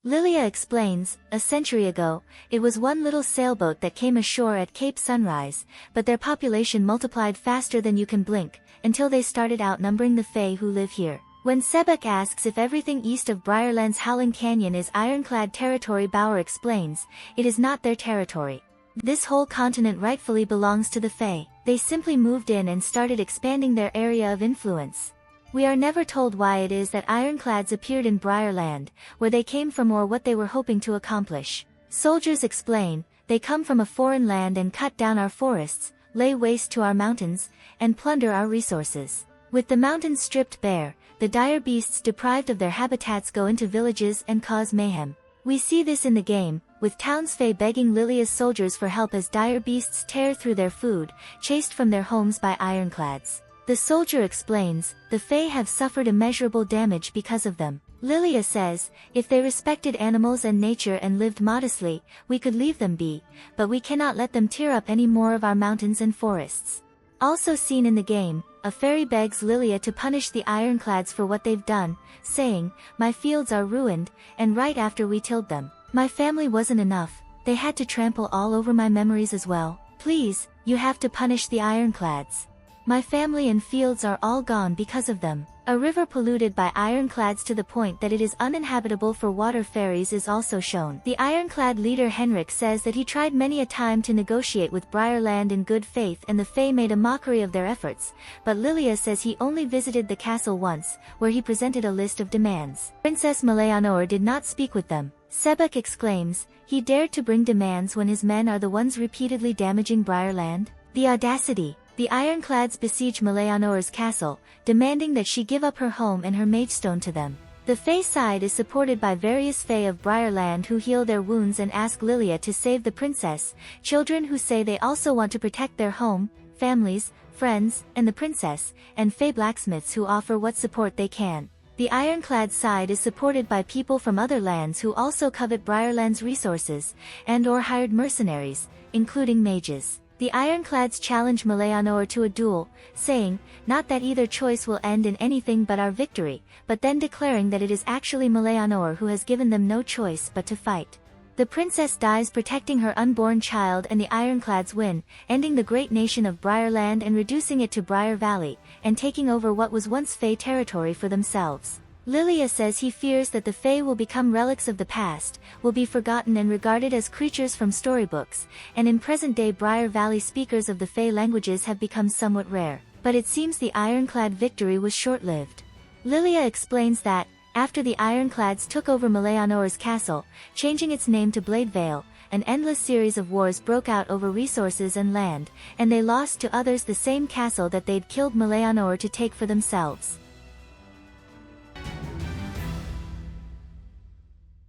Lilia explains, a century ago, it was one little sailboat that came ashore at Cape Sunrise, but their population multiplied faster than you can blink, until they started outnumbering the Fae who live here. When Sebek asks if everything east of Briarland's Howling Canyon is ironclad territory, Bauer explains, it is not their territory. This whole continent rightfully belongs to the Fae. They simply moved in and started expanding their area of influence. We are never told why it is that ironclads appeared in Briarland, where they came from or what they were hoping to accomplish. Soldiers explain, they come from a foreign land and cut down our forests, lay waste to our mountains, and plunder our resources. With the mountains stripped bare, the dire beasts deprived of their habitats go into villages and cause mayhem. We see this in the game, with townsfolk begging Lilia's soldiers for help as dire beasts tear through their food, chased from their homes by ironclads. The soldier explains, the Fae have suffered immeasurable damage because of them. Lilia says, if they respected animals and nature and lived modestly, we could leave them be, but we cannot let them tear up any more of our mountains and forests. Also seen in the game, a fairy begs Lilia to punish the ironclads for what they've done, saying, my fields are ruined, and right after we tilled them. My family wasn't enough, they had to trample all over my memories as well. Please, you have to punish the ironclads. My family and fields are all gone because of them. A river polluted by ironclads to the point that it is uninhabitable for water fairies is also shown. The ironclad leader Henrik says that he tried many a time to negotiate with Briarland in good faith and the Fae made a mockery of their efforts, but Lilia says he only visited the castle once, where he presented a list of demands. Princess Meleanor did not speak with them. Sebek exclaims, he dared to bring demands when his men are the ones repeatedly damaging Briarland? The audacity! The ironclads besiege Meleanor's castle, demanding that she give up her home and her magestone to them. The Fae side is supported by various Fae of Briarland who heal their wounds and ask Lilia to save the princess, children who say they also want to protect their home, families, friends, and the princess, and Fae blacksmiths who offer what support they can. The ironclad side is supported by people from other lands who also covet Briarland's resources, and/or hired mercenaries, including mages. The ironclads challenge Meleanor to a duel, saying, not that either choice will end in anything but our victory, but then declaring that it is actually Meleanor who has given them no choice but to fight. The princess dies protecting her unborn child and the ironclads win, ending the great nation of Briarland and reducing it to Briar Valley, and taking over what was once Fae territory for themselves. Lilia says he fears that the Fae will become relics of the past, will be forgotten and regarded as creatures from storybooks, and in present-day Briar Valley speakers of the Fae languages have become somewhat rare. But it seems the ironclad victory was short-lived. Lilia explains that, after the ironclads took over Meleanor's castle, changing its name to Bladevale, an endless series of wars broke out over resources and land, and they lost to others the same castle that they'd killed Meleanor to take for themselves.